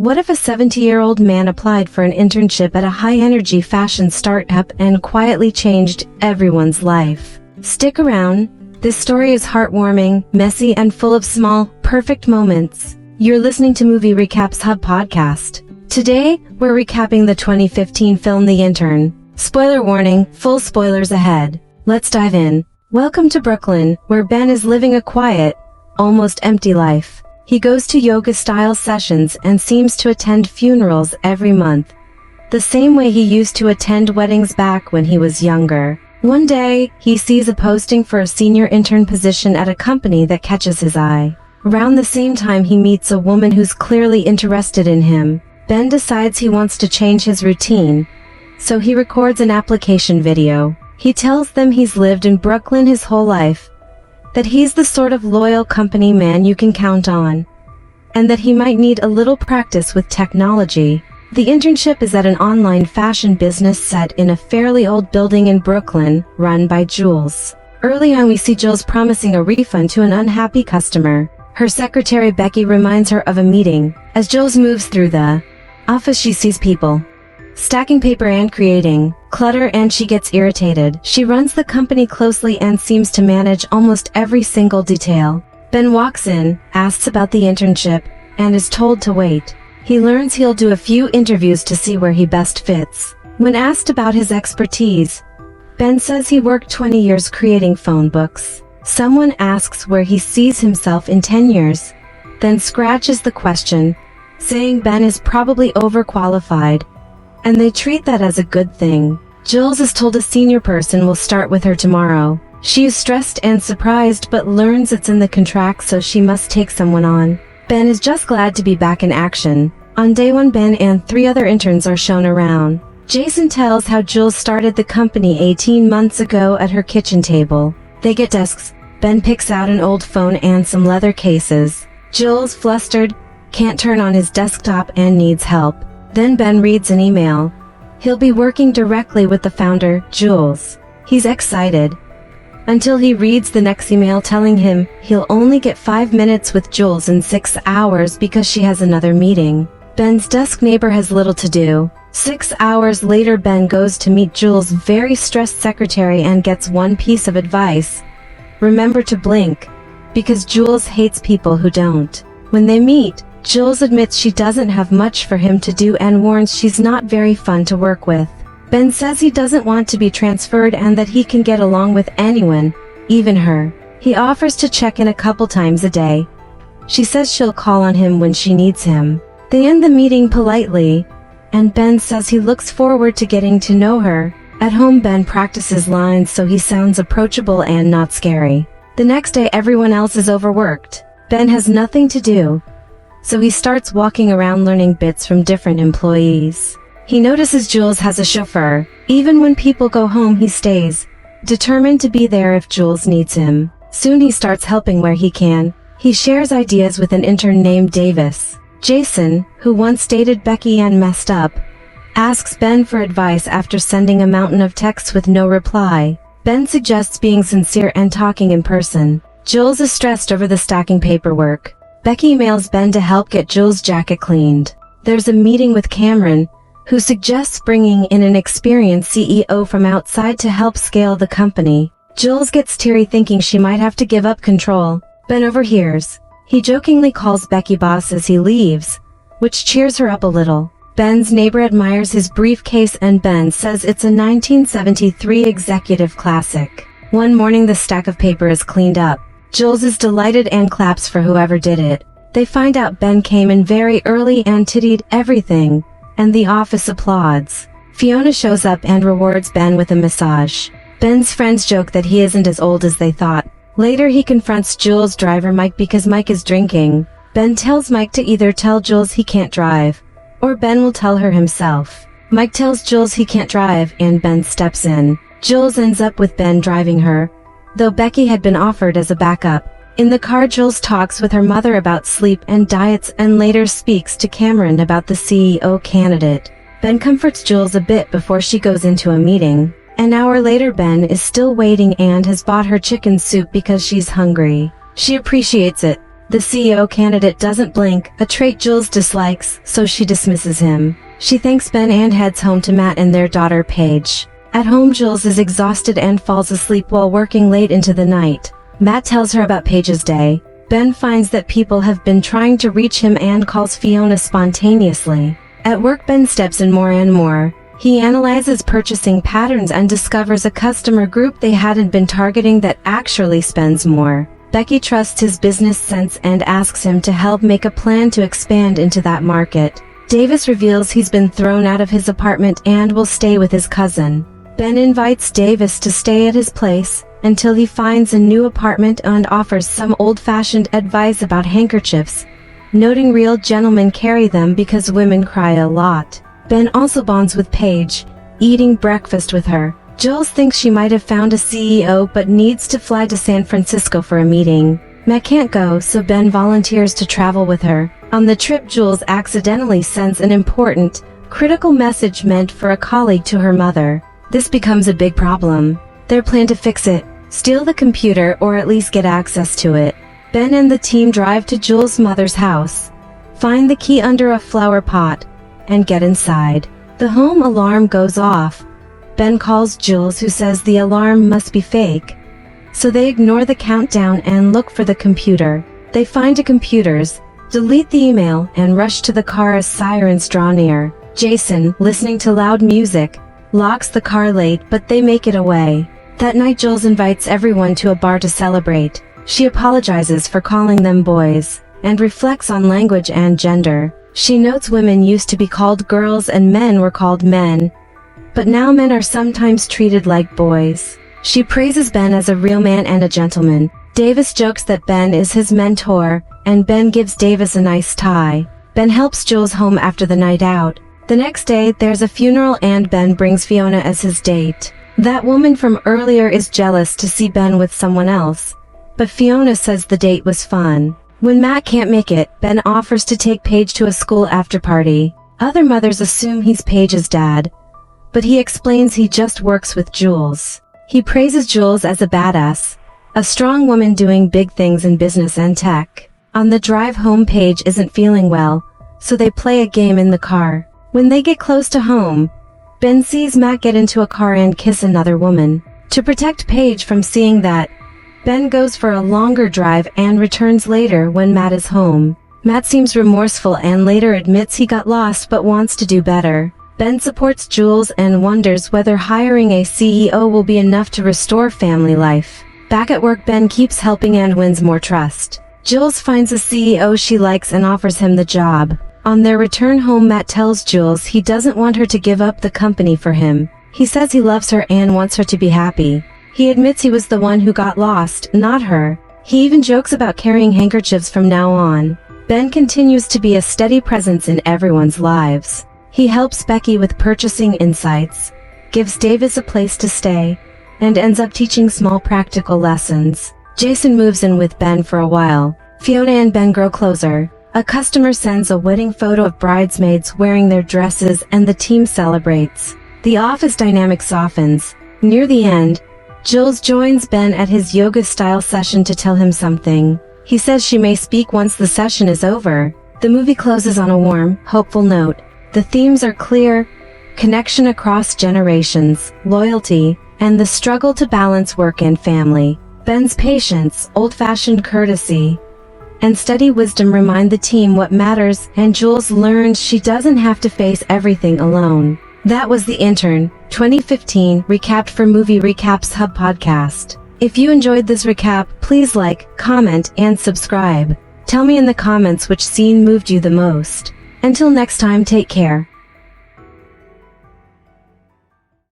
What if a 70-year-old man applied for an internship at a high-energy fashion startup and quietly changed everyone's life? Stick around. This story is heartwarming, messy, and full of small, perfect moments. You're listening to Movie Recaps Hub podcast. Today, we're recapping the 2015 film The Intern. Spoiler warning, full spoilers ahead. Let's dive in. Welcome to Brooklyn, where Ben is living a quiet, almost empty life. He goes to yoga-style sessions and seems to attend funerals every month, the same way he used to attend weddings back when he was younger. One day, he sees a posting for a senior intern position at a company that catches his eye. Around the same time, he meets a woman who's clearly interested in him. Ben decides he wants to change his routine, so he records an application video. He tells them he's lived in Brooklyn his whole life, that he's the sort of loyal company man you can count on, and that he might need a little practice with technology. The internship is at an online fashion business set in a fairly old building in Brooklyn, run by Jules. Early on, we see Jules promising a refund to an unhappy customer. Her secretary Becky reminds her of a meeting. As Jules moves through the office, she sees people stacking paper and creating clutter, and she gets irritated. She runs the company closely and seems to manage almost every single detail. Ben walks in, asks about the internship, and is told to wait. He learns he'll do a few interviews to see where he best fits. When asked about his expertise, Ben says he worked 20 years creating phone books. Someone asks where he sees himself in 10 years, then scratches the question, saying Ben is probably overqualified, and they treat that as a good thing. Jules is told a senior person will start with her tomorrow. She is stressed and surprised but learns it's in the contract, so she must take someone on. Ben is just glad to be back in action. On day one, Ben and 3 other interns are shown around. Jason tells how Jules started the company 18 months ago at her kitchen table. They get desks. Ben picks out an old phone and some leather cases. Jules, flustered, can't turn on his desktop and needs help. Then Ben reads an email. He'll be working directly with the founder, Jules. He's excited, until he reads the next email telling him he'll only get 5 minutes with Jules in 6 hours because she has another meeting. Ben's desk neighbor has little to do. 6 hours later, Ben goes to meet Jules' very stressed secretary and gets one piece of advice: remember to blink, because Jules hates people who don't. When they meet, Jules admits she doesn't have much for him to do and warns she's not very fun to work with. Ben says he doesn't want to be transferred and that he can get along with anyone, even her. He offers to check in a couple times a day. She says she'll call on him when she needs him. They end the meeting politely, and Ben says he looks forward to getting to know her. At home, Ben practices lines so he sounds approachable and not scary. The next day, everyone else is overworked. Ben has nothing to do, so he starts walking around learning bits from different employees. He notices Jules has a chauffeur. Even when people go home, he stays, determined to be there if Jules needs him. Soon he starts helping where he can. He shares ideas with an intern named Davis. Jason, who once dated Becky and messed up, asks Ben for advice after sending a mountain of texts with no reply. Ben suggests being sincere and talking in person. Jules is stressed over the stacking paperwork. Becky emails Ben to help get Jules' jacket cleaned. There's a meeting with Cameron, who suggests bringing in an experienced CEO from outside to help scale the company. Jules gets teary, thinking she might have to give up control. Ben overhears. He jokingly calls Becky boss as he leaves, which cheers her up a little. Ben's neighbor admires his briefcase and Ben says it's a 1973 executive classic. One morning, the stack of paper is cleaned up. Jules is delighted and claps for whoever did it. They find out Ben came in very early and tittied everything, and the office applauds. Fiona shows up and rewards Ben with a massage. Ben's friends joke that he isn't as old as they thought. Later, he confronts Jules' driver Mike because Mike is drinking. Ben tells Mike to either tell Jules he can't drive, or Ben will tell her himself. Mike tells Jules he can't drive, and Ben steps in. Jules ends up with Ben driving her, though Becky had been offered as a backup. In the car, Jules talks with her mother about sleep and diets and later speaks to Cameron about the CEO candidate. Ben comforts Jules a bit before she goes into a meeting. An hour later, Ben is still waiting and has bought her chicken soup because she's hungry. She appreciates it, The CEO candidate doesn't blink, a trait Jules dislikes, so she dismisses him. She thanks Ben and heads home to Matt and their daughter Paige. At home, Jules is exhausted and falls asleep while working late into the night. Matt tells her about Paige's day. Ben finds that people have been trying to reach him and calls Fiona spontaneously. At work, Ben steps in more and more. He analyzes purchasing patterns and discovers a customer group they hadn't been targeting that actually spends more. Becky trusts his business sense and asks him to help make a plan to expand into that market. Davis reveals he's been thrown out of his apartment and will stay with his cousin. Ben invites Davis to stay at his place until he finds a new apartment and offers some old-fashioned advice about handkerchiefs, noting real gentlemen carry them because women cry a lot. Ben also bonds with Paige, eating breakfast with her. Jules thinks she might have found a CEO but needs to fly to San Francisco for a meeting. Matt can't go, so Ben volunteers to travel with her. On the trip, Jules accidentally sends an important, critical message meant for a colleague to her mother. This becomes a big problem. Their plan to fix it: steal the computer or at least get access to it. Ben and the team drive to Jules' mother's house, find the key under a flower pot, and get inside. The home alarm goes off. Ben calls Jules, who says the alarm must be fake. So they ignore the countdown and look for the computer. They find a computer's, delete the email, and rush to the car as sirens draw near. Jason, listening to loud music, locks the car late, but they make it away. That night, Jules invites everyone to a bar to celebrate. She apologizes for calling them boys, and reflects on language and gender. She notes women used to be called girls and men were called men, but now men are sometimes treated like boys. She praises Ben as a real man and a gentleman. Davis jokes that Ben is his mentor, and Ben gives Davis a nice tie. Ben helps Jules home after the night out. The next day, there's a funeral and Ben brings Fiona as his date. That woman from earlier is jealous to see Ben with someone else, but Fiona says the date was fun. When Matt can't make it, Ben offers to take Paige to a school after party. Other mothers assume he's Paige's dad, but he explains he just works with Jules. He praises Jules as a badass, a strong woman doing big things in business and tech. On the drive home, Paige isn't feeling well, so they play a game in the car. When they get close to home, Ben sees Matt get into a car and kiss another woman. To protect Paige from seeing that, Ben goes for a longer drive and returns later when Matt is home. Matt seems remorseful and later admits he got lost but wants to do better. Ben supports Jules and wonders whether hiring a CEO will be enough to restore family life. Back at work, Ben keeps helping and wins more trust. Jules finds a CEO she likes and offers him the job. On their return home, Matt tells Jules he doesn't want her to give up the company for him. He says he loves her and wants her to be happy. He admits he was the one who got lost, not her. He even jokes about carrying handkerchiefs from now on. Ben continues to be a steady presence in everyone's lives. He helps Becky with purchasing insights, gives Davis a place to stay, and ends up teaching small practical lessons. Jason moves in with Ben for a while. Fiona and Ben grow closer. A customer sends a wedding photo of bridesmaids wearing their dresses and the team celebrates. The office dynamic softens. Near the end, Jules joins Ben at his yoga-style session to tell him something. He says she may speak once the session is over. The movie closes on a warm, hopeful note. The themes are clear: connection across generations, loyalty, and the struggle to balance work and family. Ben's patience, old-fashioned courtesy, and steady wisdom remind the team what matters, and Jules learns she doesn't have to face everything alone. That was The Intern, 2015, recapped for Movie Recaps Hub podcast. If you enjoyed this recap, please like, comment, and subscribe. Tell me in the comments which scene moved you the most. Until next time, take care.